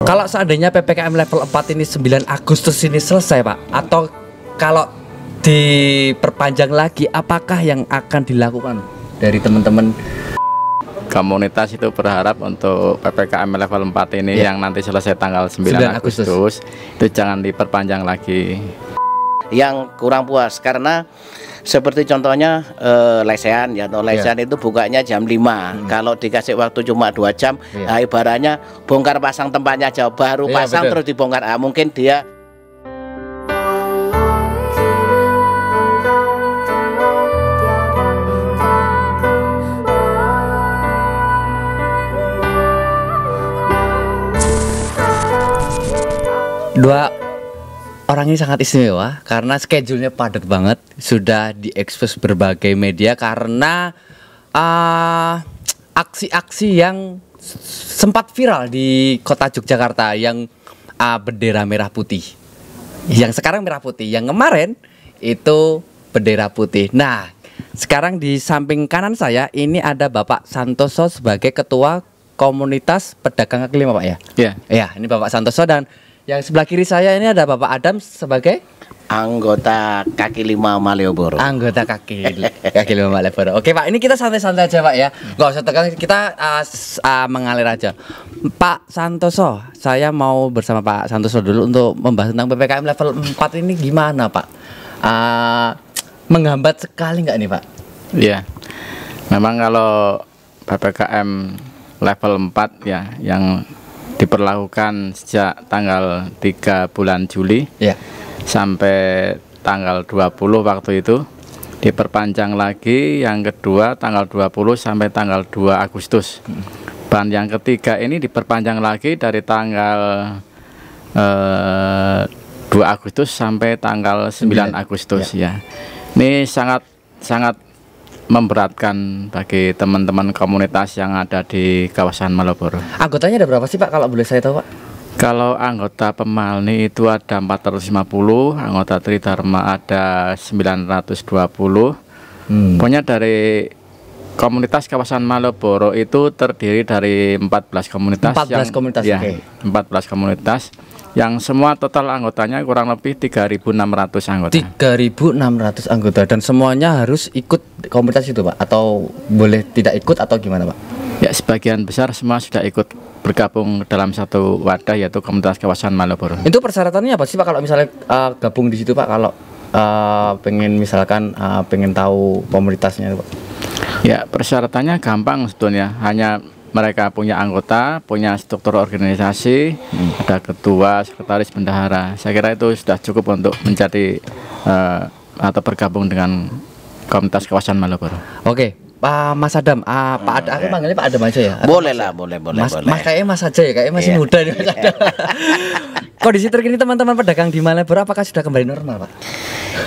Kalau seandainya PPKM level 4 ini 9 Agustus ini selesai Pak, atau kalau diperpanjang lagi, apakah yang akan dilakukan dari teman-teman? Komunitas itu berharap untuk PPKM level 4 ini yang nanti selesai tanggal 9 Agustus itu jangan diperpanjang lagi. Yang kurang puas karena seperti contohnya lesehan ya, lesehan itu bukanya jam 5. Kalau dikasih waktu cuma 2 jam, nah, ibaratnya bongkar pasang tempatnya jauh, baru pasang terus dibongkar. Mungkin dia Dua orang ini sangat istimewa karena schedule-nya padat banget, sudah diekspos berbagai media karena aksi-aksi yang sempat viral di kota Yogyakarta yang bendera merah putih. Yang sekarang merah putih, yang kemarin itu bendera putih. Nah, sekarang di samping kanan saya ini ada Bapak Santoso sebagai ketua komunitas pedagang kaki lima Pak ya? Iya. Ya, ini Bapak Santoso, dan yang sebelah kiri saya ini ada Bapak Adam sebagai anggota kaki lima Malioboro. Anggota kaki lima Malioboro. Oke Pak, ini kita santai-santai aja Pak ya. Nggak usah tegang, kita mengalir aja. Pak Santoso, saya mau bersama Pak Santoso dulu untuk membahas tentang PPKM level 4 ini gimana Pak? Menghambat sekali nggak nih Pak? Iya. Memang kalau PPKM level 4 ya yang diperlakukan sejak tanggal 3 bulan Juli sampai tanggal 20 waktu itu, diperpanjang lagi yang kedua tanggal 20 sampai tanggal 2 Agustus. Dan yang ketiga ini diperpanjang lagi dari tanggal 2 Agustus sampai tanggal 9 Agustus ya. Ini sangat memberatkan bagi teman-teman komunitas yang ada di kawasan Malioboro. Anggotanya ada berapa sih Pak kalau boleh saya tahu Pak? Kalau anggota Pemalni itu ada 450, anggota Tridharma ada 920. Pokoknya dari komunitas kawasan Malioboro itu terdiri dari 14 komunitas. 14 komunitas, ya, 14 komunitas yang semua total anggotanya kurang lebih 3.600 anggota. 3.600 anggota, dan semuanya harus ikut komunitas itu Pak, atau boleh tidak ikut atau gimana Pak? Ya, sebagian besar semua sudah ikut bergabung dalam satu wadah, yaitu komunitas kawasan Malioboro. Itu persyaratannya apa sih Pak kalau misalnya gabung di situ Pak, kalau pengen misalkan pengen tahu komunitasnya Pak? Ya, persyaratannya gampang sebetulnya, hanya mereka punya anggota, punya struktur organisasi, ada ketua, sekretaris, bendahara. Saya kira itu sudah cukup untuk menjadi atau bergabung dengan komunitas kawasan Malioboro. Oke, Pak Mas Adam, Pak Adam, aku panggilnya Pak Adam aja ya? Boleh lah, boleh. Mas kayaknya Mas aja ya, kayaknya masih muda nih Mas Adam. Kondisi terkini teman-teman pedagang di Malioboro apakah sudah kembali normal Pak?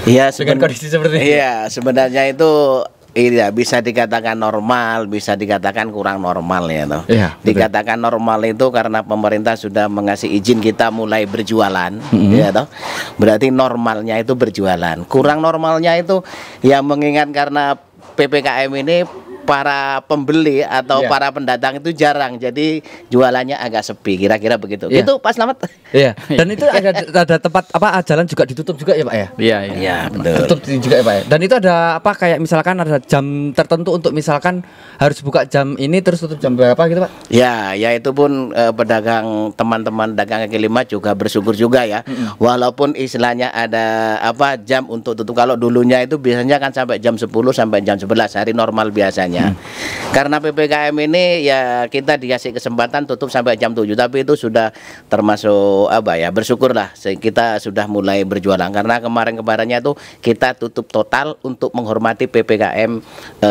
Iya, dengan kondisi seperti ini. Iya, sebenarnya itu iya, bisa dikatakan normal, bisa dikatakan kurang normal ya toh. Iya, dikatakan normal itu karena pemerintah sudah mengasih izin kita mulai berjualan, ya toh. Berarti normalnya itu berjualan. Kurang normalnya itu ya mengingat karena PPKM ini para pembeli atau para pendatang itu jarang, jadi jualannya agak sepi, kira-kira begitu. Itu Pak Slamet. Iya. Dan itu ada tempat apa jalan juga ditutup juga ya Pak ya? Iya, betul. Tutup juga ya Pak ya. Dan itu ada apa kayak misalkan ada jam tertentu untuk misalkan harus buka jam ini terus tutup jam berapa gitu Pak? Ya itu pun pedagang, teman-teman dagang kaki lima juga bersyukur juga ya. Walaupun istilahnya ada jam untuk tutup. Kalau dulunya itu biasanya kan sampai jam 10 sampai jam 11 hari normal biasanya. Karena PPKM ini ya kita dikasih kesempatan tutup sampai jam 7, tapi itu sudah termasuk bersyukurlah kita sudah mulai berjualan, karena kemarin-kemarinnya itu kita tutup total untuk menghormati PPKM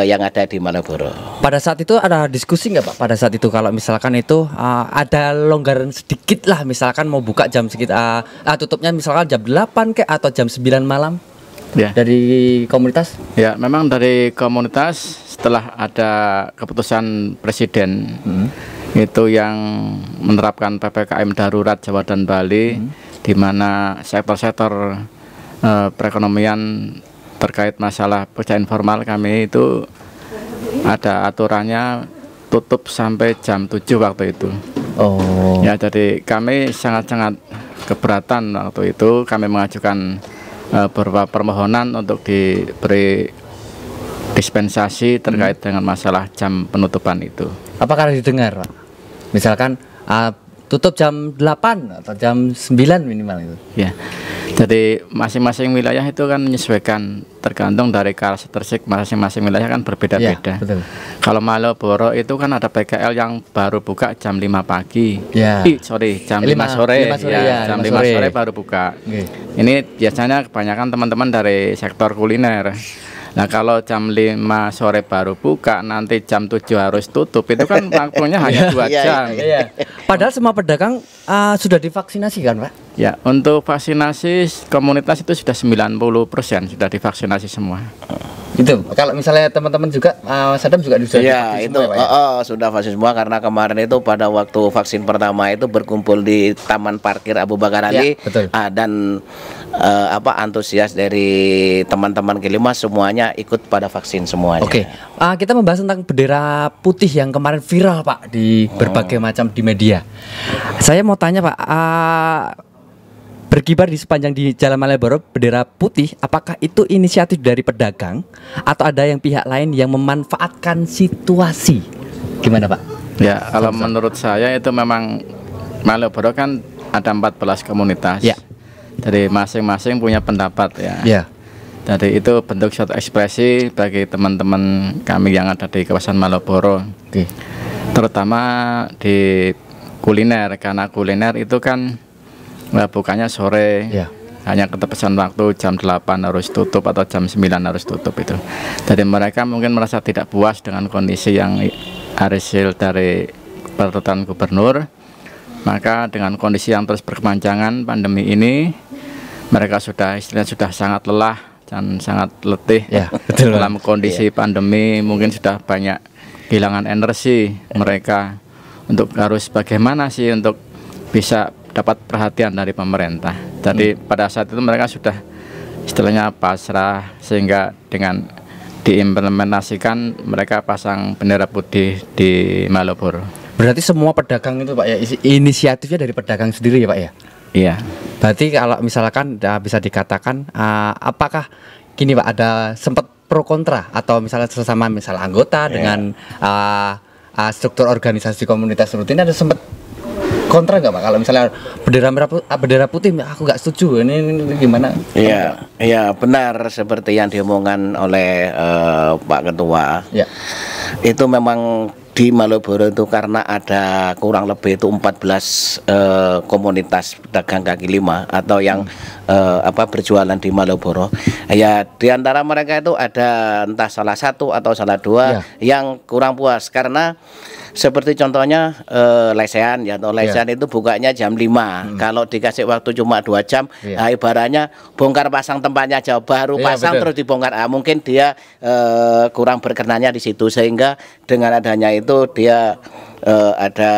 yang ada di Malioboro. Pada saat itu ada diskusi nggak Pak? Pada saat itu kalau misalkan itu ada longgaran sedikit lah, misalkan mau buka jam sekitar tutupnya misalkan jam 8 atau jam 9 malam dari komunitas? Ya, memang dari komunitas setelah ada keputusan Presiden itu yang menerapkan PPKM darurat Jawa dan Bali, di mana sektor-sektor perekonomian terkait masalah pekerjaan informal kami itu ada aturannya tutup sampai jam 7 waktu itu. Oh. Ya, jadi kami sangat-sangat keberatan waktu itu. Kami mengajukan beberapa permohonan untuk diberi dispensasi terkait dengan masalah jam penutupan itu. Apakah didengar, Pak? Misalkan tutup jam 8 atau jam 9 minimal itu. Ya. Jadi masing-masing wilayah itu kan menyesuaikan tergantung dari karakteristik masing-masing wilayah kan berbeda-beda. Ya, kalau Malioboro itu kan ada PKL yang baru buka jam 5 pagi. Ya. Jam 5 sore. Jam 5 sore baru buka. Okay. Ini biasanya kebanyakan teman-teman dari sektor kuliner. Nah, kalau jam 5 sore baru buka, nanti jam 7 harus tutup. Itu kan waktunya hanya 2 jam. Padahal semua pedagang sudah divaksinasi kan, Pak? Ya, untuk vaksinasi komunitas itu sudah 90% sudah divaksinasi semua. Itu kalau misalnya teman-teman juga Sadam juga sudah ya itu semua, ya? Sudah vaksin semua karena kemarin itu pada waktu vaksin pertama itu berkumpul di Taman Parkir Abu Bakar Ali dan antusias dari teman-teman K5 semuanya ikut pada vaksin semuanya. Oke. Kita membahas tentang bendera putih yang kemarin viral, Pak, di berbagai macam di media. Saya mau tanya, Pak, berkibar di sepanjang di Jalan Malioboro bendera putih, apakah itu inisiatif dari pedagang atau ada yang pihak lain yang memanfaatkan situasi? Gimana, Pak? Ya, kalau menurut saya itu memang Malioboro kan ada 14 komunitas. Ya. Jadi masing-masing punya pendapat ya. Ya. Jadi itu bentuk suatu ekspresi bagi teman-teman kami yang ada di kawasan Malioboro. Oke. Terutama di kuliner, karena kuliner itu kan bukanya sore, hanya ketepasan waktu jam 8 harus tutup atau jam 9 harus tutup itu. Jadi mereka mungkin merasa tidak puas dengan kondisi yang hasil dari peraturan gubernur. Maka dengan kondisi yang terus berkepanjangan pandemi ini, mereka sudah sangat lelah dan sangat letih dalam kondisi pandemi. Mungkin sudah banyak kehilangan energi mereka untuk harus bagaimana sih untuk bisa dapat perhatian dari pemerintah. Jadi pada saat itu mereka sudah istilahnya pasrah, sehingga dengan diimplementasikan mereka pasang bendera putih di Malioboro. Berarti semua pedagang itu, Pak, ya, inisiatifnya dari pedagang sendiri ya, Pak, ya? Iya. Berarti kalau misalkan bisa dikatakan apakah gini, Pak, ada sempat pro kontra atau misalnya sesama anggota dengan struktur organisasi komunitas rutin ada sempat kontra nggak, Pak? Kalau misalnya bendera putih aku nggak setuju, ini gimana? Iya benar seperti yang diomongkan oleh Pak Ketua. Ya. Itu memang di Malioboro itu karena ada kurang lebih itu 14 komunitas pedagang kaki lima atau yang berjualan di Malioboro. Ya, di antara mereka itu ada entah salah satu atau salah dua yang kurang puas karena seperti contohnya lesehan ya, atau lesehan itu bukanya jam 5. Kalau dikasih waktu cuma 2 jam, ibaratnya bongkar pasang tempatnya jauh baru pasang terus dibongkar. Mungkin dia kurang berkenannya di situ, sehingga dengan adanya itu dia ada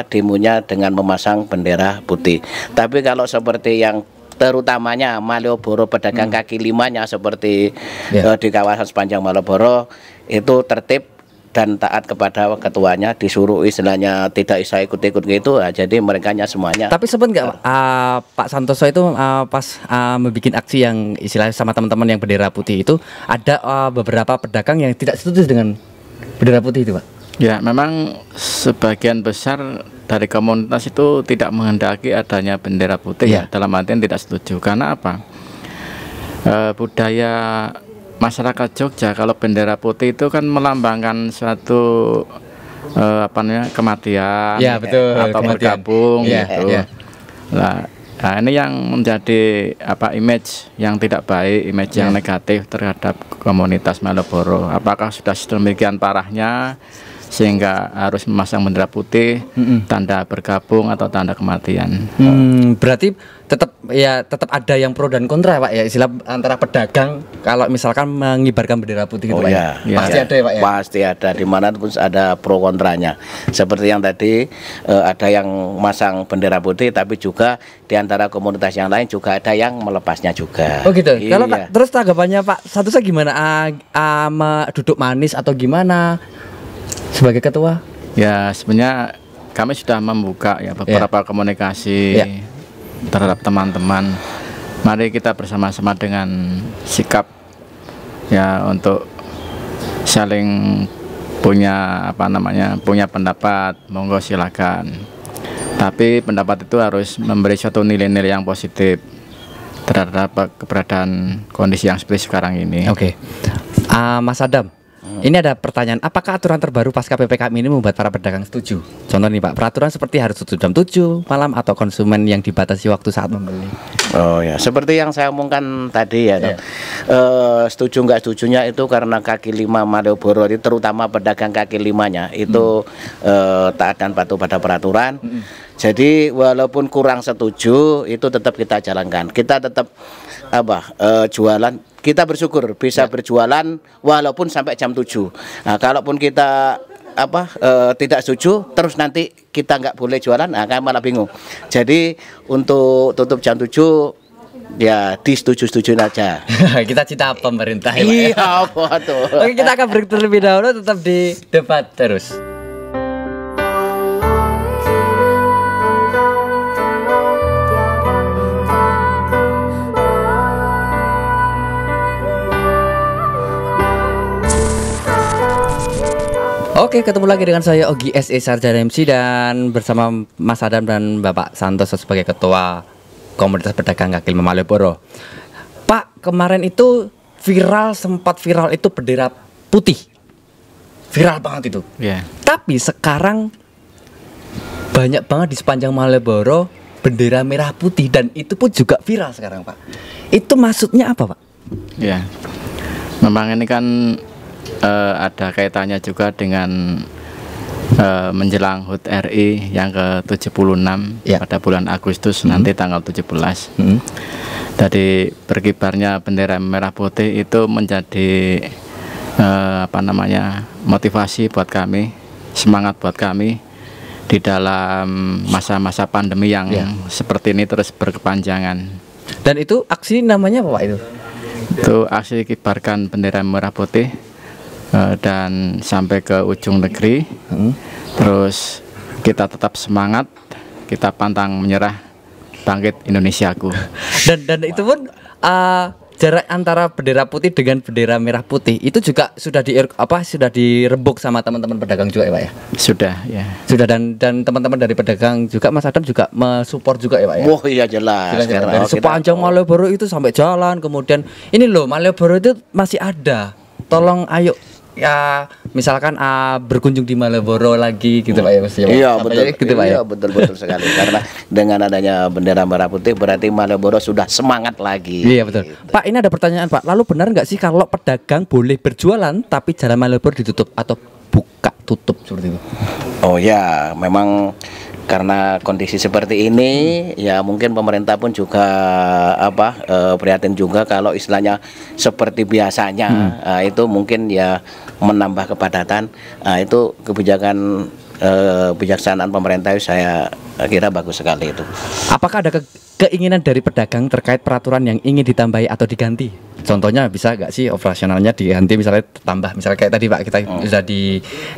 demonya dengan memasang bendera putih. Tapi kalau seperti yang terutamanya Malioboro pedagang kaki limanya seperti di kawasan sepanjang Malioboro itu tertib dan taat kepada ketuanya, disuruh istilahnya tidak bisa ikut-ikut gitu, jadi mereka semuanya. Tapi sempat nggak Pak Santoso itu pas membuat aksi yang istilahnya sama teman-teman yang bendera putih itu, ada beberapa pedagang yang tidak setuju dengan bendera putih itu, Pak? Ya, memang sebagian besar dari komunitas itu tidak menghendaki adanya bendera putih, dalam artian tidak setuju. Karena apa? Budaya masyarakat Jogja kalau bendera putih itu kan melambangkan suatu kematian, atau bergabung gitu. Nah, ini yang menjadi image yang tidak baik, image yang negatif terhadap komunitas Malioboro. Apakah sudah sedemikian parahnya sehingga harus memasang bendera putih, tanda bergabung atau tanda kematian? Berarti tetap ada yang pro dan kontra, Pak, ya, istilah antara pedagang kalau misalkan mengibarkan bendera putih gitu, Pak. Pasti ada ya, Pak, ya? Pasti ada, di mana pun ada pro kontranya. Seperti yang tadi ada yang masang bendera putih, tapi juga di antara komunitas yang lain juga ada yang melepasnya juga. Oh gitu. Kalau terus tanggapannya Pak Santoso gimana? Duduk manis atau gimana sebagai ketua? Ya, sebenarnya kami sudah membuka ya beberapa komunikasi terhadap teman-teman. Mari kita bersama-sama dengan sikap ya untuk saling punya punya pendapat, monggo silakan. Tapi pendapat itu harus memberi suatu nilai-nilai yang positif terhadap keberadaan kondisi yang seperti sekarang ini. Oke. Mas Adam, ini ada pertanyaan, apakah aturan terbaru pasca PPKM ini membuat para pedagang setuju? Contoh nih Pak, peraturan seperti harus tutup jam 7 malam atau konsumen yang dibatasi waktu saat membeli. Oh ya, seperti yang saya omongkan tadi ya, setuju nggak setujunya itu karena kaki lima Malioboro itu, terutama pedagang kaki limanya itu taat dan patuh pada peraturan. Jadi walaupun kurang setuju itu tetap kita jalankan. Kita tetap jualan. Kita bersyukur bisa berjualan walaupun sampai jam 7. Nah, kalaupun kita tidak setuju terus nanti kita nggak boleh jualan, nah kan malah bingung. Jadi untuk tutup jam 7 ya disetujui-setujuin aja. Kita cita pemerintah ya, iya, apa tuh. Oke, kita akan break terlebih dahulu, tetap di debat terus. Oke, ketemu lagi dengan saya Ogi SE Sarjana MC dan bersama Mas Adam dan Bapak Santoso sebagai Ketua Komunitas Pedagang Kaki Lima Malioboro. Pak, kemarin itu sempat viral itu bendera putih. Viral banget itu. Tapi sekarang banyak banget di sepanjang Malioboro bendera merah putih dan itu pun juga viral sekarang, Pak. Itu maksudnya apa, Pak? Ya. Memang ini kan ada kaitannya juga dengan menjelang HUT RI yang ke-76 pada bulan Agustus nanti tanggal 17. Jadi berkibarnya bendera merah putih itu menjadi motivasi buat kami, semangat buat kami di dalam masa-masa pandemi yang seperti ini terus berkepanjangan. Dan itu aksi namanya apa, Pak itu? Itu aksi kibarkan bendera merah putih dan sampai ke ujung negeri. Terus kita tetap semangat, kita pantang menyerah, bangkit Indonesiaku. Dan itu pun jarak antara bendera putih dengan bendera merah putih itu juga sudah dirembuk sama teman-teman pedagang juga ya, Pak ya? Sudah, ya. Sudah, dan teman-teman dari pedagang juga, Mas Adam juga mensupport juga ya, Pak ya? Oh iya, jelas. Dari sepanjang Malioboro itu sampai jalan, kemudian ini loh Malioboro itu masih ada. Tolong ayo ya, misalkan berkunjung di Malioboro lagi gitu Pak ya, Mas. Iya betul, gitu, Pak, iya betul sekali. Karena dengan adanya bendera merah putih berarti Malioboro sudah semangat lagi. Iya betul. Pak, ini ada pertanyaan Pak. Lalu benar nggak sih kalau pedagang boleh berjualan tapi jalan Malioboro ditutup atau buka tutup seperti itu? Oh ya, memang karena kondisi seperti ini ya mungkin pemerintah pun juga prihatin juga kalau istilahnya seperti biasanya itu mungkin ya menambah kepadatan. Itu kebijakan bijaksanaan pemerintah saya kira bagus sekali itu. Apakah ada keinginan dari pedagang terkait peraturan yang ingin ditambahi atau diganti? Contohnya bisa nggak sih operasionalnya diganti, misalnya tambah, misalnya kayak tadi Pak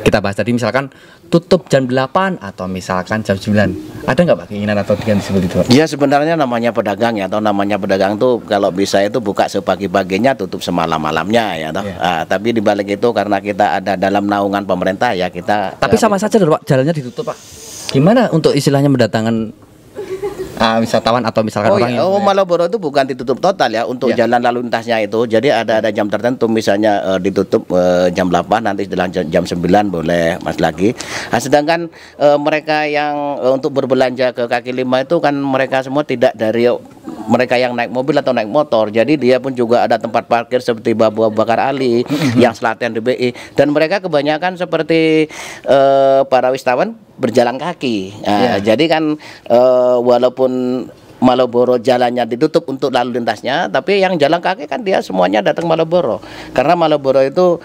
kita bahas tadi, misalkan tutup jam 8 atau misalkan jam 9. Ada nggak Pak keinginan atau diganti seperti itu, Pak? Ya sebenarnya namanya pedagang ya, atau namanya pedagang tuh kalau bisa itu buka sepagi-paginya, tutup semalam-malamnya ya toh. Tapi dibalik itu karena kita ada dalam naungan pemerintah ya kita. Tapi sama saja Pak, jalannya ditutup Pak. Gimana untuk istilahnya mendatangkan wisatawan atau misalkan orang yang Malioboro itu bukan ditutup total ya untuk jalan lalu lintasnya itu. Jadi ada jam tertentu, misalnya ditutup jam 8, nanti setelah jam 9 boleh mas lagi. Sedangkan mereka yang untuk berbelanja ke kaki lima itu kan mereka semua tidak dari mereka yang naik mobil atau naik motor. Jadi dia pun juga ada tempat parkir seperti Babu Bakar Ali yang Selaten DBI, dan mereka kebanyakan seperti para wisatawan berjalan kaki. Jadi kan walaupun Malioboro jalannya ditutup untuk lalu lintasnya, tapi yang jalan kaki kan dia semuanya datang Malioboro. Karena Malioboro itu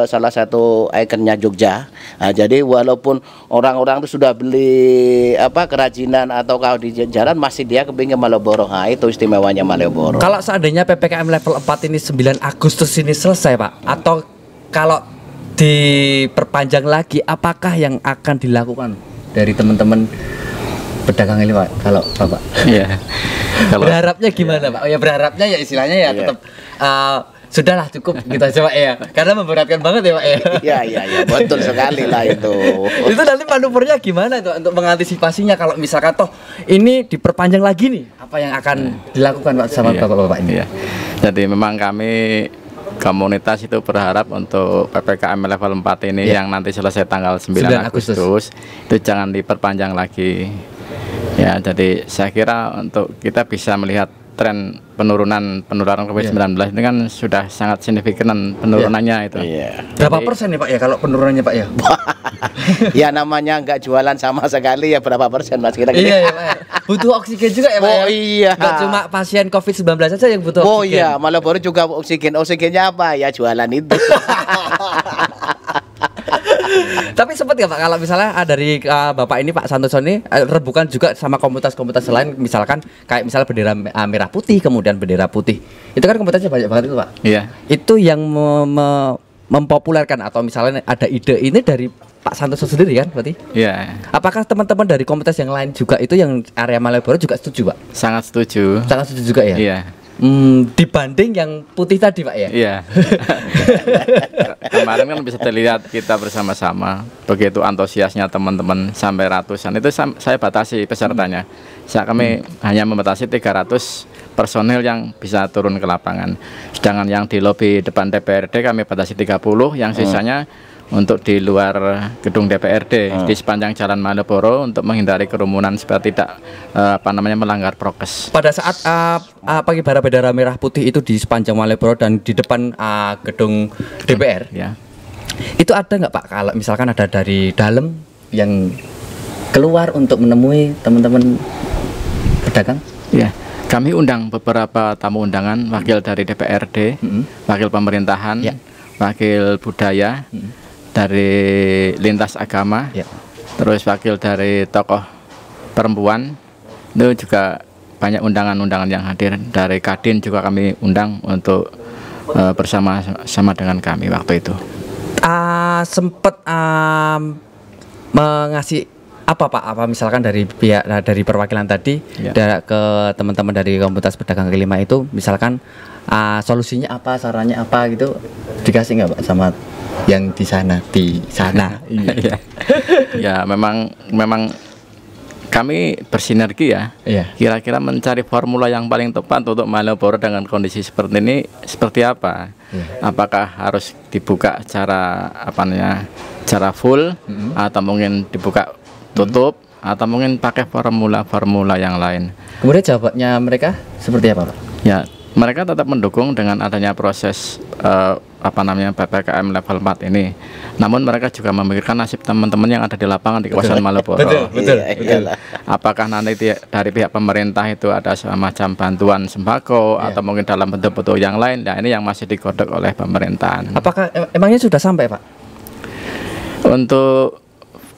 salah satu ikonnya Jogja. Jadi walaupun orang-orang itu sudah beli kerajinan atau kalau di jalan masih dia kepingin Malioboro. Itu istimewanya Malioboro. Kalau seandainya PPKM level 4 ini 9 Agustus ini selesai Pak, atau kalau diperpanjang lagi, apakah yang akan dilakukan dari teman-teman pedagang ini Pak, kalau Bapak? Iya. Berharapnya gimana Pak? Oh ya berharapnya ya istilahnya ya tetap sudahlah cukup gitu aja Pak ya. Karena memberatkan banget ya Pak ya. Iya, betul sekali lah itu. Itu nanti manuvernya gimana itu untuk mengantisipasinya kalau misalkan toh ini diperpanjang lagi nih, apa yang akan dilakukan Pak sama Bapak-bapak ini? Iya. Jadi memang kami komunitas itu berharap untuk PPKM level 4 ini yang nanti selesai tanggal 9 Agustus itu jangan diperpanjang lagi. Ya, jadi saya kira untuk kita bisa melihat tren penularan COVID-19 ini kan sudah sangat signifikan penurunannya itu. Berapa persen nih Pak ya kalau penurunannya Pak ya? Ya namanya nggak jualan sama sekali ya berapa persen Mas kira-kira? Iya ya Pak ya. Butuh oksigen juga ya Pak ya? Iya. Nggak cuma pasien COVID-19 saja yang butuh oksigen. Iya, malah baru juga oksigennya apa ya jualan itu. Tapi sempat ya Pak kalau misalnya dari Bapak ini Pak Santoso ini rebukan juga sama komunitas-komunitas lain, misalkan kayak misalnya bendera merah putih kemudian bendera putih. Itu kan komunitasnya banyak banget itu Pak. Iya. Itu yang mempopulerkan atau misalnya ada ide ini dari Pak Santoso sendiri kan berarti? Iya. Apakah teman-teman dari komunitas yang lain juga itu yang area Malioboro juga setuju Pak? Sangat setuju. Sangat setuju juga ya? Iya. Dibanding yang putih tadi Pak ya? Iya. Kemarin kan bisa terlihat kita bersama-sama begitu antusiasnya teman-teman sampai ratusan. Itu saya batasi pesertanya. Kami hanya membatasi 300 personil yang bisa turun ke lapangan. Sedangkan yang di lobi depan DPRD kami batasi 30, yang sisanya untuk di luar gedung DPRD di sepanjang Jalan Malioboro untuk menghindari kerumunan supaya tidak melanggar prokes. Pada saat pengibaran bendera merah putih itu di sepanjang Malioboro dan di depan gedung DPR, itu ada nggak Pak kalau misalkan ada dari dalam yang keluar untuk menemui teman-teman pedagang? Ya, kami undang beberapa tamu undangan, wakil dari DPRD, wakil pemerintahan, wakil budaya, dari lintas agama, terus wakil dari tokoh perempuan, itu juga banyak undangan-undangan yang hadir. Dari Kadin juga kami undang untuk bersama-sama dengan kami waktu itu. Sempat mengasih apa Pak? Apa misalkan dari pihak dari perwakilan tadi ke teman-teman dari komunitas pedagang kaki lima itu, misalkan solusinya apa, sarannya apa gitu, dikasih nggak Pak sama yang di sana? Ya memang kami bersinergi ya. Kira-kira mencari formula yang paling tepat untuk Malioboro dengan kondisi seperti ini seperti apa? Apakah harus dibuka cara full atau mungkin dibuka tutup atau mungkin pakai formula yang lain? Kemudian jawabannya mereka seperti apa Pak? Ya, mereka tetap mendukung dengan adanya proses PPKM level 4 ini. Namun mereka juga memikirkan nasib teman-teman yang ada di lapangan di kawasan Malioboro. Betul. Apakah nanti dari pihak pemerintah itu ada semacam bantuan sembako atau mungkin dalam bentuk-bentuk yang lain? Nah, ini yang masih digodok oleh pemerintahan. Apakah emangnya sudah sampai Pak? Untuk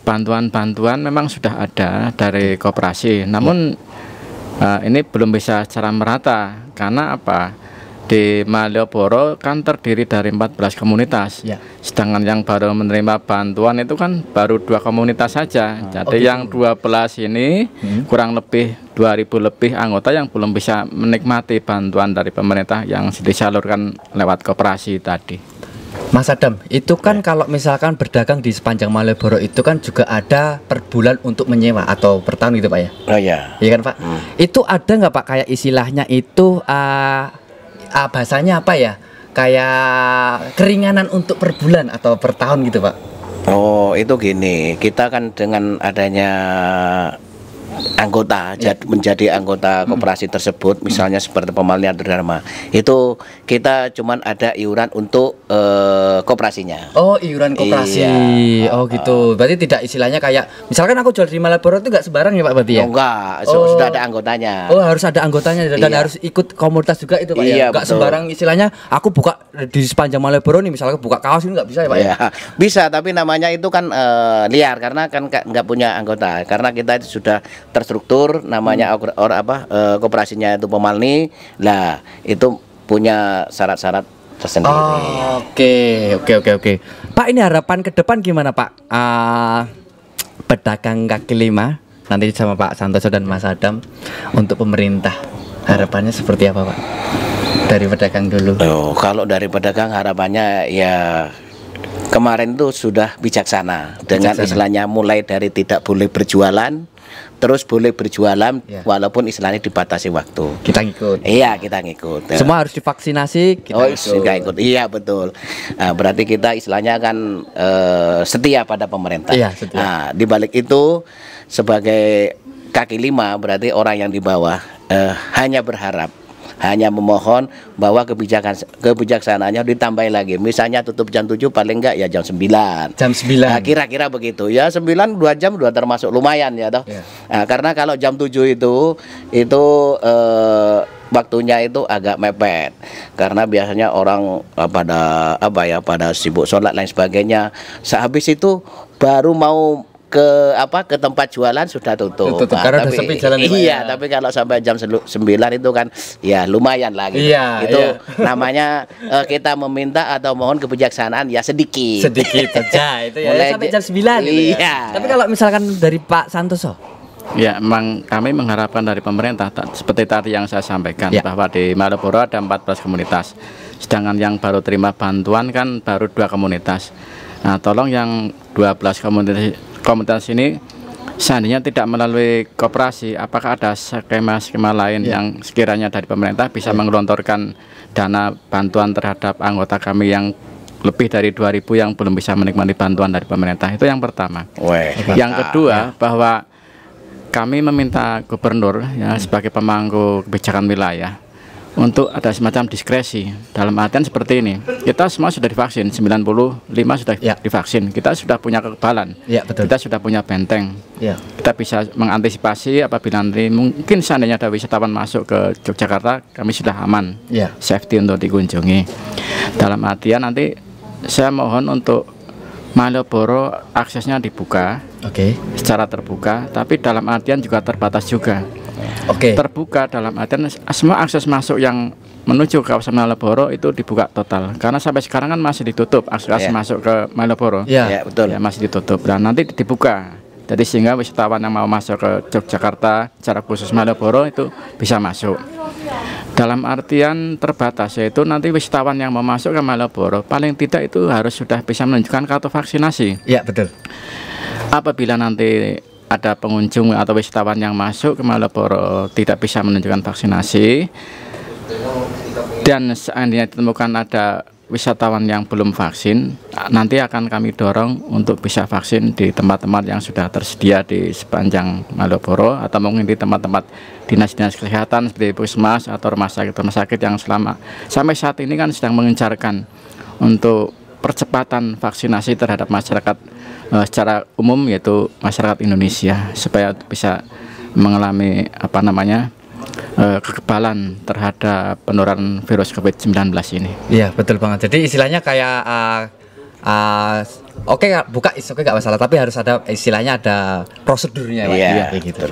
bantuan-bantuan memang sudah ada dari koperasi, namun ini belum bisa secara merata. Karena apa? Di Malioboro kan terdiri dari 14 komunitas, sedangkan yang baru menerima bantuan itu kan baru 2 komunitas saja. Jadi yang 12 ini kurang lebih 2000 lebih anggota yang belum bisa menikmati bantuan dari pemerintah yang disalurkan lewat koperasi tadi. Mas Adam, itu kan kalau misalkan berdagang di sepanjang Malioboro itu kan juga ada per bulan untuk menyewa atau per tahun gitu Pak ya? Oh iya. Iya kan Pak? Itu ada nggak Pak kayak istilahnya itu bahasanya apa ya? Kayak keringanan untuk per bulan atau per tahun gitu Pak? Oh itu gini, kita kan dengan adanya anggota menjadi anggota koperasi tersebut, misalnya seperti Pemalnian Dharma, itu kita cuman ada iuran untuk koperasinya. Oh, iuran koperasi. Oh gitu. Berarti tidak istilahnya kayak misalkan aku jual di Malioboro itu nggak sembarang ya Pak berarti ya? Oh, enggak, sudah ada anggotanya. Oh, harus ada anggotanya dan harus ikut komunitas juga itu Pak ya? Nggak sembarang istilahnya aku buka di sepanjang Malioboro nih, misalnya buka kaos ini nggak bisa ya Pak ya? Bisa, tapi namanya itu kan liar karena kan nggak punya anggota. Karena kita itu sudah terstruktur, namanya koperasinya itu Pemalni, lah itu punya syarat-syarat tersendiri. Oke. Pak, ini harapan ke depan gimana Pak? pedagang kaki lima nanti sama Pak Santoso dan Mas Adam untuk pemerintah harapannya seperti apa Pak? Dari pedagang dulu. Kalau dari pedagang harapannya ya kemarin itu sudah bijaksana dengan istilahnya mulai dari tidak boleh berjualan terus boleh berjualan walaupun istilahnya dibatasi waktu. Kita ngikut. Iya, kita ngikut. Semua harus divaksinasi, kita ikut. Iya, betul. Nah, berarti kita istilahnya akan setia pada pemerintah. Iya, setia. Nah, di balik itu sebagai kaki lima berarti orang yang di bawah hanya berharap, hanya memohon bahwa kebijaksanaannya ditambahin lagi. Misalnya tutup jam 7 paling enggak ya jam 9. Jam 9. Nah, kira-kira begitu. Ya 9 2 jam udah termasuk lumayan ya toh. Nah, karena kalau jam 7 itu waktunya itu agak mepet. Karena biasanya orang pada sibuk sholat lain sebagainya. Sehabis itu baru mau ke tempat jualan sudah tutup. Karena udah sepi jalan. Iya, tapi kalau sampai jam 9 itu kan ya lumayan lagi. Iya, itu namanya kita meminta atau mohon kebijaksanaan ya sedikit saja itu ya. Mulai sampai jam 9 gitu iya. Ya. Tapi kalau misalkan dari Pak Santoso, ya memang kami mengharapkan dari pemerintah seperti tadi yang saya sampaikan bahwa di Malioboro ada 14 komunitas. Sedangkan yang baru terima bantuan kan baru 2 komunitas. Nah, tolong yang 12 komunitas ini seandainya tidak melalui koperasi, apakah ada skema-skema lain yang sekiranya dari pemerintah bisa menggelontorkan dana bantuan terhadap anggota kami yang lebih dari 2.000 yang belum bisa menikmati bantuan dari pemerintah? Itu yang pertama. Yang kedua, bahwa kami meminta gubernur sebagai pemangku kebijakan wilayah untuk ada semacam diskresi, dalam artian seperti ini, kita semua sudah divaksin, 95 sudah divaksin, kita sudah punya kekebalan, kita sudah punya benteng, kita bisa mengantisipasi apabila nanti mungkin seandainya ada wisatawan masuk ke Yogyakarta, kami sudah aman, safety untuk dikunjungi. Dalam artian nanti saya mohon untuk Malioboro aksesnya dibuka, secara terbuka, tapi dalam artian juga terbatas juga. Terbuka dalam artian semua akses masuk yang menuju kawasan Malioboro itu dibuka total, karena sampai sekarang kan masih ditutup akses masuk ke Malioboro. Betul. Ya, masih ditutup. Dan nanti dibuka, jadi sehingga wisatawan yang mau masuk ke Yogyakarta secara khusus Malioboro itu bisa masuk. Dalam artian terbatas, yaitu nanti wisatawan yang mau masuk ke Malioboro paling tidak itu harus sudah bisa menunjukkan kartu vaksinasi. Iya, betul. Apabila nanti ada pengunjung atau wisatawan yang masuk ke Malioboro tidak bisa menunjukkan vaksinasi dan seandainya ditemukan ada wisatawan yang belum vaksin, nanti akan kami dorong untuk bisa vaksin di tempat-tempat yang sudah tersedia di sepanjang Malioboro atau mungkin di tempat-tempat dinas-dinas kesehatan seperti puskesmas atau rumah sakit yang sampai saat ini kan sedang mengencarkan untuk percepatan vaksinasi terhadap masyarakat secara umum, yaitu masyarakat Indonesia, supaya bisa mengalami kekebalan terhadap penularan virus COVID-19 ini. Iya, betul banget. Jadi istilahnya kayak buka nggak masalah, tapi harus ada istilahnya ada prosedurnya gitu.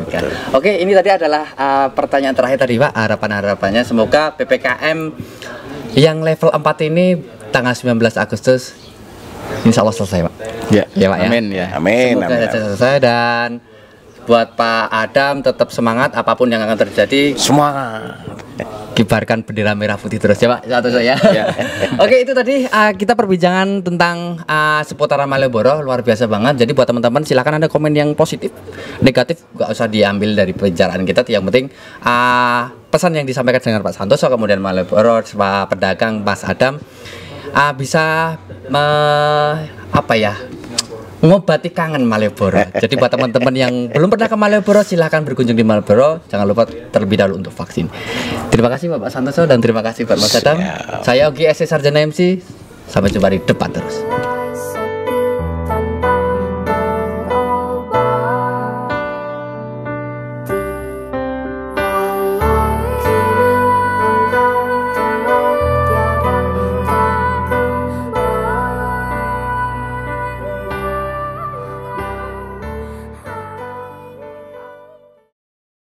Oke, ini tadi adalah pertanyaan terakhir tadi Pak, harapannya semoga PPKM yang level 4 ini tanggal 19 Agustus insya Allah selesai Pak. Ya Pak ya. Amin ya. Amin. Semoga selesai, dan buat Pak Adam tetap semangat apapun yang akan terjadi. Semangat. Kibarkan bendera merah putih terus ya Pak. Oke, itu tadi kita perbincangan tentang seputaran Malioboro, luar biasa banget. Jadi buat teman-teman silakan ada komen yang positif, negatif nggak usah diambil dari pembicaraan kita. Yang penting pesan yang disampaikan dengan Pak Santoso, kemudian Malioboro, Pak pedagang, Mas Adam bisa mengobati kangen Malioboro. Jadi buat teman-teman yang belum pernah ke Malioboro, silahkan berkunjung di Malioboro. Jangan lupa terlebih dahulu untuk vaksin. Terima kasih Bapak Santoso dan terima kasih Pak Mas Adam. Saya Ogi SC Sarjana MC. Sampai jumpa di depan terus.